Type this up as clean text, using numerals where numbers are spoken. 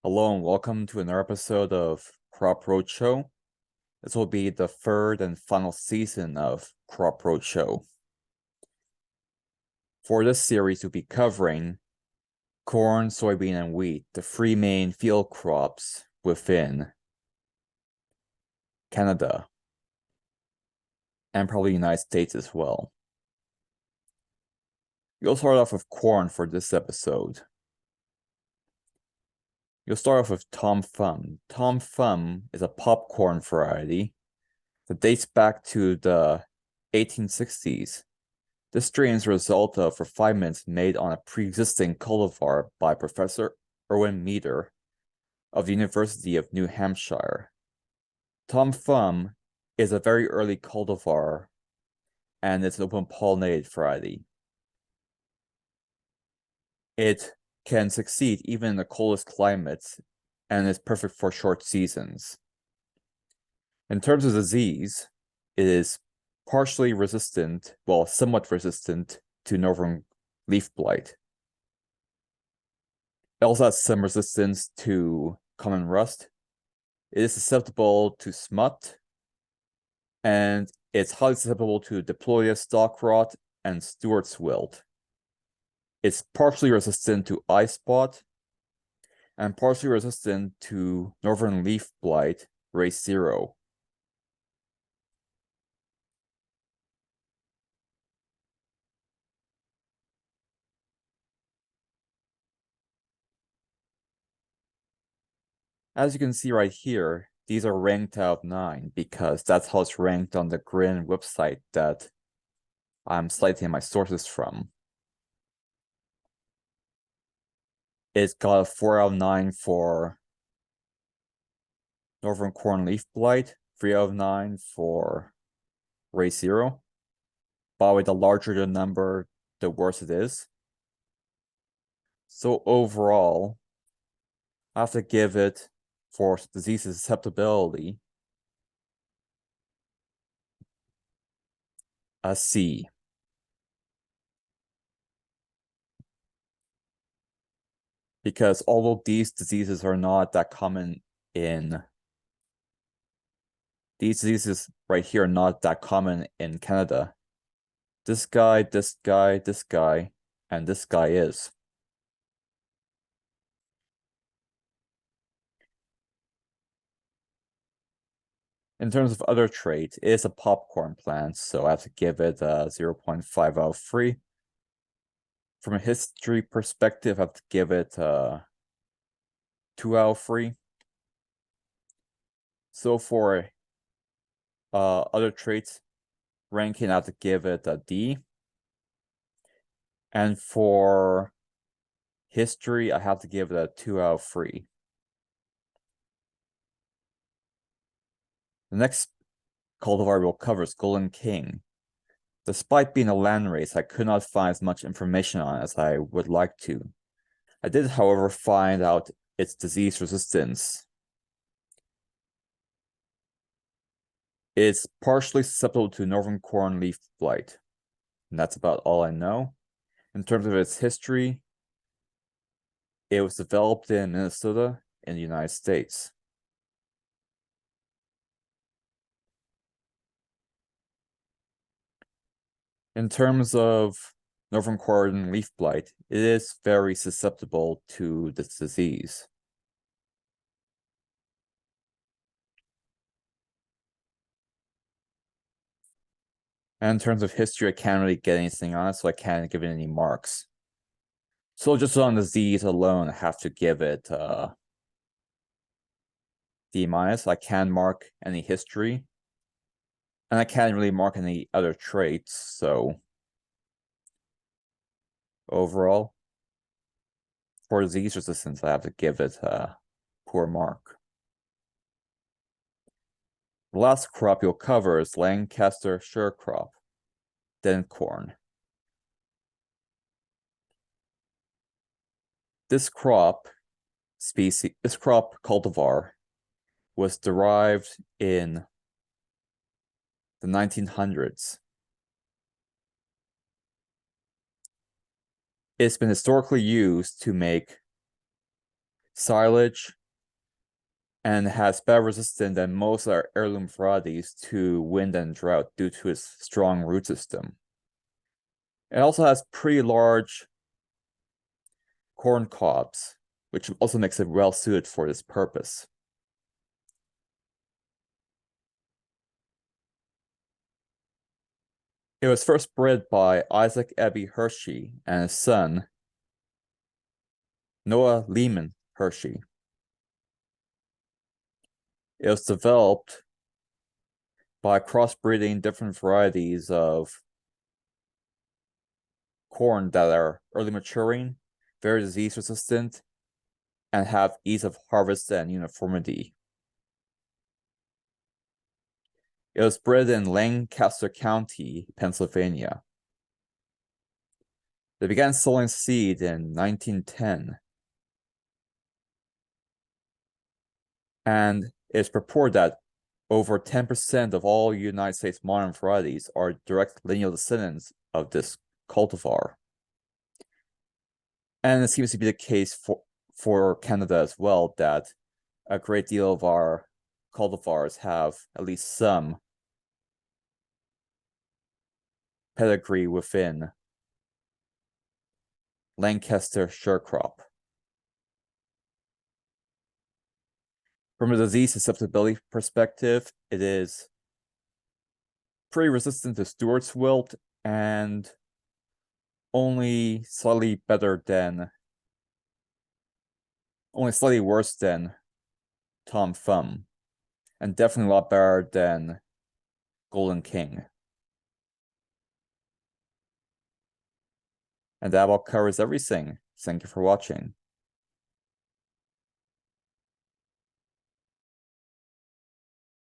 Hello and welcome to another episode of Crop Roadshow. This will be the third and final season of Crop Roadshow. For this series, we'll be covering corn, soybean, and wheat, the three main field crops within Canada and probably the United States as well. We'll start off with corn for this episode. You'll start off with Tom Thumb. Tom Thumb is a popcorn variety that dates back to the 1860s. This strain is a result of refinements made on a pre-existing cultivar by Professor Erwin Meader of the University of New Hampshire. Tom Thumb is a very early cultivar and it's an open pollinated variety. It can succeed even in the coldest climates and is perfect for short seasons. In terms of disease, it is partially resistant, well, somewhat resistant to northern leaf blight. It also has some resistance to common rust. It is susceptible to smut, and it's highly susceptible to Diplodia stalk rot and Stewart's wilt. It's partially resistant to eye spot and partially resistant to northern leaf blight, race 0. As you can see right here, these are ranked out of 9 because that's how it's ranked on the Grin website that I'm citing my sources from. It's got a 4 out of 9 for northern corn leaf blight, 3 out of 9 for race 0. By the way, the larger the number, the worse it is. So overall, I have to give it, for disease susceptibility, a C. Because although these diseases are not that common these diseases right here are not that common in Canada. This guy, this guy, this guy, and this guy is. In terms of other traits, it is a popcorn plant, so I have to give it a 0.5 out of 3. From a history perspective, I have to give it a 2 out of 3. So for other traits ranking, I have to give it a D. And for history, I have to give it a 2 out of 3. The next cultivar we'll cover is Golden King. Despite being a landrace, I could not find as much information on it as I would like to. I did, however, find out its disease resistance. It's partially susceptible to northern corn leaf blight, and that's about all I know. In terms of its history, it was developed in Minnesota in the United States. In terms of northern corn leaf blight, it is very susceptible to this disease. And in terms of history, I can't really get anything on it, so I can't give it any marks. So just on disease alone, I have to give it D-. I can mark any history, and I can't really mark any other traits, so overall, for disease resistance, I have to give it a poor mark. The last crop you'll cover is Lancaster Surecrop, then corn. This crop cultivar was derived in the 1900s. It's been historically used to make silage, and has better resistance than most of our heirloom varieties to wind and drought due to its strong root system. It also has pretty large corn cobs, which also makes it well suited for this purpose. It was first bred by Isaac Ebby Hershey and his son, Noah Lehman Hershey. It was developed by crossbreeding different varieties of corn that are early maturing, very disease resistant, and have ease of harvest and uniformity. It was bred in Lancaster County, Pennsylvania. They began sowing seed in 1910. And it's purported that over 10% of all United States modern varieties are direct lineal descendants of this cultivar. And it seems to be the case for Canada as well, that a great deal of our cultivars have at least some pedigree within Lancaster Surecrop. From a disease susceptibility perspective, it is pretty resistant to Stewart's wilt and only slightly worse than Tom Thumb, and definitely a lot better than Golden King. And that about covers everything. Thank you for watching.